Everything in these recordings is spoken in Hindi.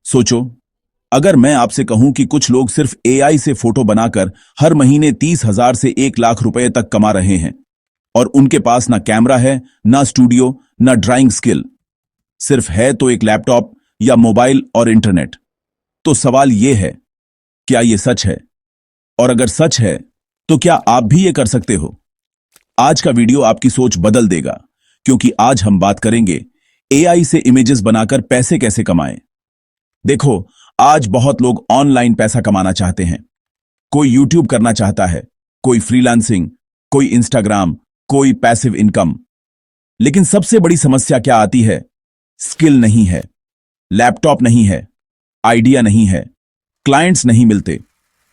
सोचो, अगर मैं आपसे कहूं कि कुछ लोग सिर्फ एआई से फोटो बनाकर हर महीने 30,000 से 1 लाख रुपए तक कमा रहे हैं और उनके पास ना कैमरा है, ना स्टूडियो, ना ड्राइंग स्किल, सिर्फ है तो एक लैपटॉप या मोबाइल और इंटरनेट। तो सवाल यह है, क्या यह सच है? और अगर सच है तो क्या आप भी ये कर सकते हो? आज का वीडियो आपकी सोच बदल देगा, क्योंकि आज हम बात करेंगे एआई से इमेजेस बनाकर पैसे कैसे कमाएं। देखो, आज बहुत लोग ऑनलाइन पैसा कमाना चाहते हैं। कोई यूट्यूब करना चाहता है, कोई फ्रीलांसिंग, कोई इंस्टाग्राम, कोई पैसिव इनकम। लेकिन सबसे बड़ी समस्या क्या आती है? स्किल नहीं है, लैपटॉप नहीं है, आइडिया नहीं है, क्लाइंट्स नहीं मिलते,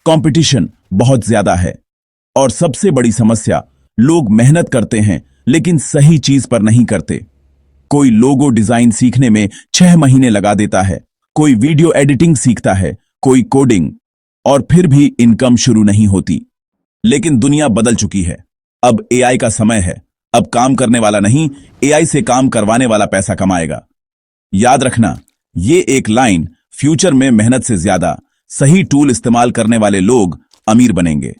कंपटीशन बहुत ज्यादा है और सबसे बड़ी समस्या, लोग मेहनत करते हैं लेकिन सही चीज पर नहीं करते। कोई लोगो डिजाइन सीखने में 6 महीने लगा देता है, कोई वीडियो एडिटिंग सीखता है, कोई कोडिंग, और फिर भी इनकम शुरू नहीं होती। लेकिन दुनिया बदल चुकी है। अब एआई का समय है। अब काम करने वाला नहीं, एआई से काम करवाने वाला पैसा कमाएगा। याद रखना, ये एक लाइन, फ्यूचर में मेहनत से ज्यादा सही टूल इस्तेमाल करने वाले लोग अमीर बनेंगे।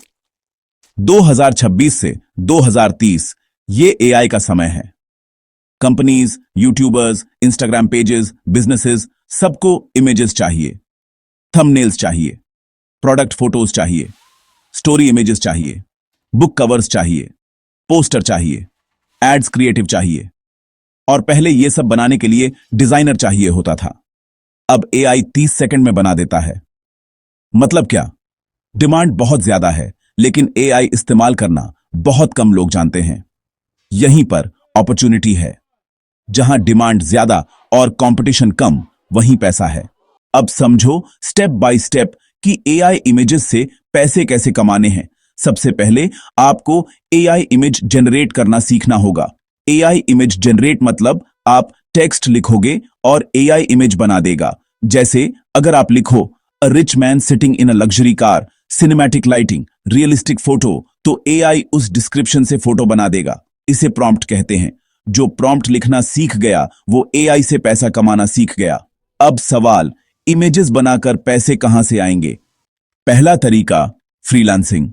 2026 से 2030 ये एआई का समय है। Companies, YouTubers, Instagram pages, businesses, सबको इमेजेस चाहिए, थंबनेल्स चाहिए, प्रोडक्ट फोटोज चाहिए, स्टोरी इमेजेस चाहिए, बुक कवर्स चाहिए, पोस्टर चाहिए, एड्स क्रिएटिव चाहिए। और पहले यह सब बनाने के लिए डिजाइनर चाहिए होता था। अब एआई 30 सेकंड में बना देता है। मतलब क्या? डिमांड बहुत ज्यादा है, लेकिन एआई इस्तेमाल करना बहुत कम लोग जानते हैं। यहीं पर अपॉर्चुनिटी है। जहां डिमांड ज्यादा और कंपटीशन कम, वहीं पैसा है। अब समझो स्टेप बाय स्टेप कि एआई इमेजेस से पैसे कैसे कमाने हैं। सबसे पहले आपको एआई इमेज जनरेट करना सीखना होगा। एआई इमेज जनरेट मतलब आप टेक्स्ट लिखोगे और एआई इमेज बना देगा। जैसे अगर आप लिखो a rich man sitting in a luxury car, cinematic lighting, realistic photo, तो एआई उस डिस्क्रिप्शन से फोटो बना देगा। इसे प्रॉम्प्ट कहते हैं। जो प्रॉम्प्ट लिखना सीख गया वो एआई से पैसा कमाना सीख गया। अब सवाल, इमेजेस बनाकर पैसे कहां से आएंगे? पहला तरीका, फ्रीलांसिंग।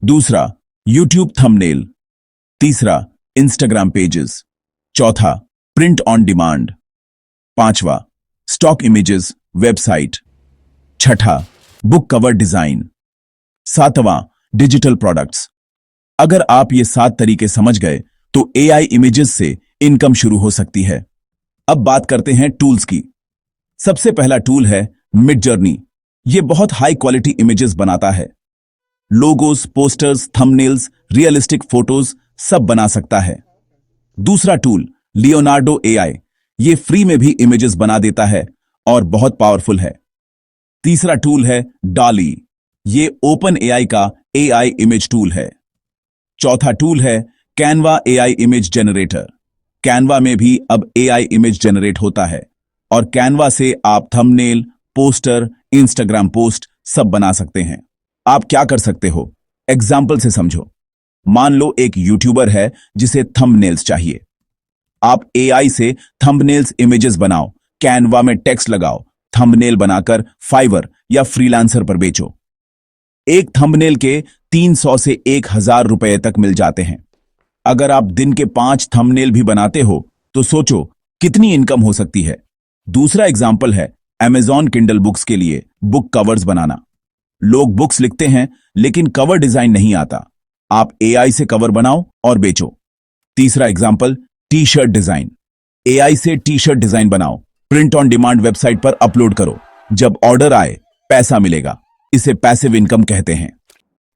दूसरा, यूट्यूब थंबनेल। तीसरा, इंस्टाग्राम पेजेस। चौथा, प्रिंट ऑन डिमांड। पांचवा, स्टॉक इमेजेस, वेबसाइट। छठा, बुक कवर डिजाइन। सातवां, डिजिटल प्रोडक्ट्स। अगर आप ये 7 तरीके समझ गए तो एआई इमेजेस से इनकम शुरू हो सकती है। अब बात करते हैं टूल्स की। सबसे पहला टूल है मिडजर्नी। यह बहुत हाई क्वालिटी इमेजेस बनाता है। Logos, posters, thumbnails, realistic photos सब बना सकता है। दूसरा टूल लियोनार्डो एआई। यह फ्री में भी इमेजेस बना देता है और बहुत पावरफुल है। तीसरा टूल है डाली। यह ओपन एआई का एआई इमेज टूल है। चौथा टूल है Canva AI image generator. Canva में भी अब एआई इमेज जनरेट होता है और कैनवा से आप थंबनेल, पोस्टर, इंस्टाग्राम पोस्ट सब बना सकते हैं। आप क्या कर सकते हो? एग्जाम्पल से समझो। मान लो एक यूट्यूबर है जिसे थंबनेल्स चाहिए। आप एआई से थंबनेल्स इमेजेस बनाओ, कैनवा में टेक्स्ट लगाओ, थंबनेल बनाकर फाइवर या फ्रीलांसर पर बेचो। एक थंबनेल के 300 से 1000 रुपए तक मिल जाते हैं। अगर आप दिन के 5 थंबनेल भी बनाते हो तो सोचो कितनी इनकम हो सकती है। दूसरा एग्जाम्पल है Amazon किंडल बुक्स के लिए बुक कवर्स बनाना। लोग बुक्स लिखते हैं लेकिन कवर डिजाइन नहीं आता। आप एआई से कवर बनाओ और बेचो। तीसरा example, T shirt design. AI से टी शर्ट डिजाइन बनाओ, प्रिंट ऑन डिमांड वेबसाइट पर अपलोड करो। जब ऑर्डर आए पैसा मिलेगा। इसे पैसिव इनकम कहते हैं।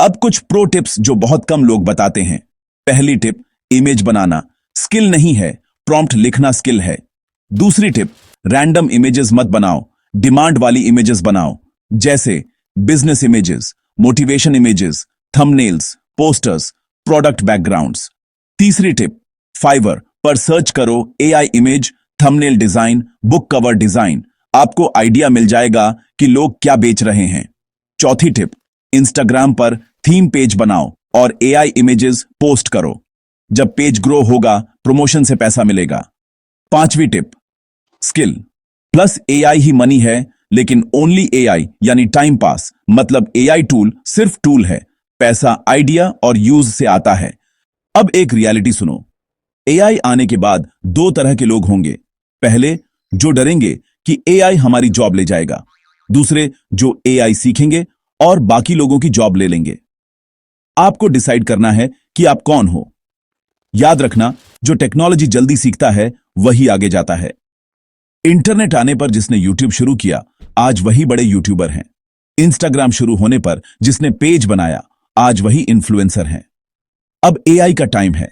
अब कुछ प्रो टिप्स जो बहुत कम लोग बताते हैं। पहली टिप, इमेज बनाना स्किल नहीं है, प्रॉम्प्ट लिखना स्किल है। दूसरी टिप, रैंडम इमेजेस मत बनाओ, डिमांड वाली इमेजेस बनाओ, जैसे business images, motivation images, thumbnails, posters, product backgrounds. तीसरी टिप, फाइवर पर सर्च करो AI image, thumbnail design, book cover design. आपको आइडिया मिल जाएगा कि लोग क्या बेच रहे हैं। चौथी टिप, इंस्टाग्राम पर थीम पेज बनाओ और एआई इमेजेस पोस्ट करो। जब पेज ग्रो होगा, प्रमोशन से पैसा मिलेगा। पांचवी टिप, स्किल प्लस एआई ही मनी है। लेकिन ओनली एआई यानी टाइम पास, मतलब एआई टूल सिर्फ टूल है, पैसा आइडिया और यूज से आता है। अब एक रियलिटी सुनो। एआई आने के बाद दो तरह के लोग होंगे। पहले जो डरेंगे कि एआई हमारी जॉब ले जाएगा, दूसरे जो एआई सीखेंगे और बाकी लोगों की जॉब ले लेंगे। आपको डिसाइड करना है कि आप कौन हो। याद रखना, जो टेक्नोलॉजी जल्दी सीखता है वही आगे जाता है। इंटरनेट आने पर जिसने यूट्यूब शुरू किया, आज वही बड़े यूट्यूबर हैं। इंस्टाग्राम शुरू होने पर जिसने पेज बनाया, आज वही इन्फ्लुएंसर हैं। अब एआई का टाइम है।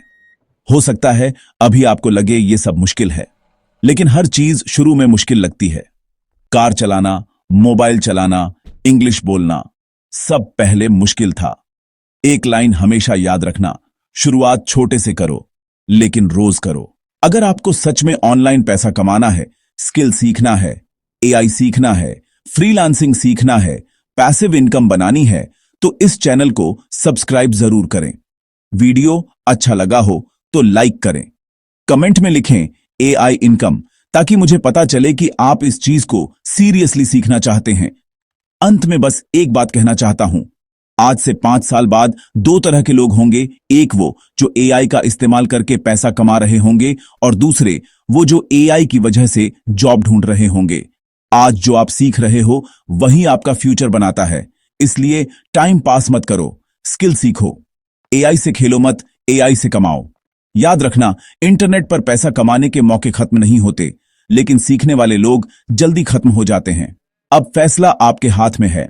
हो सकता है अभी आपको लगे ये सब मुश्किल है, लेकिन हर चीज शुरू में मुश्किल लगती है। कार चलाना, मोबाइल चलाना, इंग्लिश बोलना, सब पहले मुश्किल था। एक लाइन हमेशा याद रखना, शुरुआत छोटे से करो, लेकिन रोज करो। अगर आपको सच में ऑनलाइन पैसा कमाना है, स्किल सीखना है, एआई सीखना है, फ्रीलांसिंग सीखना है, पैसिव इनकम बनानी है, तो इस चैनल को सब्सक्राइब जरूर करें। वीडियो अच्छा लगा हो तो लाइक करें, कमेंट में लिखें एआई इनकम, ताकि मुझे पता चले कि आप इस चीज को सीरियसली सीखना चाहते हैं। अंत में बस एक बात कहना चाहता हूं, आज से 5 साल बाद दो तरह के लोग होंगे। एक वो जो एआई का इस्तेमाल करके पैसा कमा रहे होंगे, और दूसरे वो जो एआई की वजह से जॉब ढूंढ रहे होंगे। आज जो आप सीख रहे हो वही आपका फ्यूचर बनाता है, इसलिए टाइम पास मत करो, स्किल सीखो। एआई से खेलो मत, एआई से कमाओ। याद रखना, इंटरनेट पर पैसा कमाने के मौके खत्म नहीं होते, लेकिन सीखने वाले लोग जल्दी खत्म हो जाते हैं। अब फैसला आपके हाथ में है।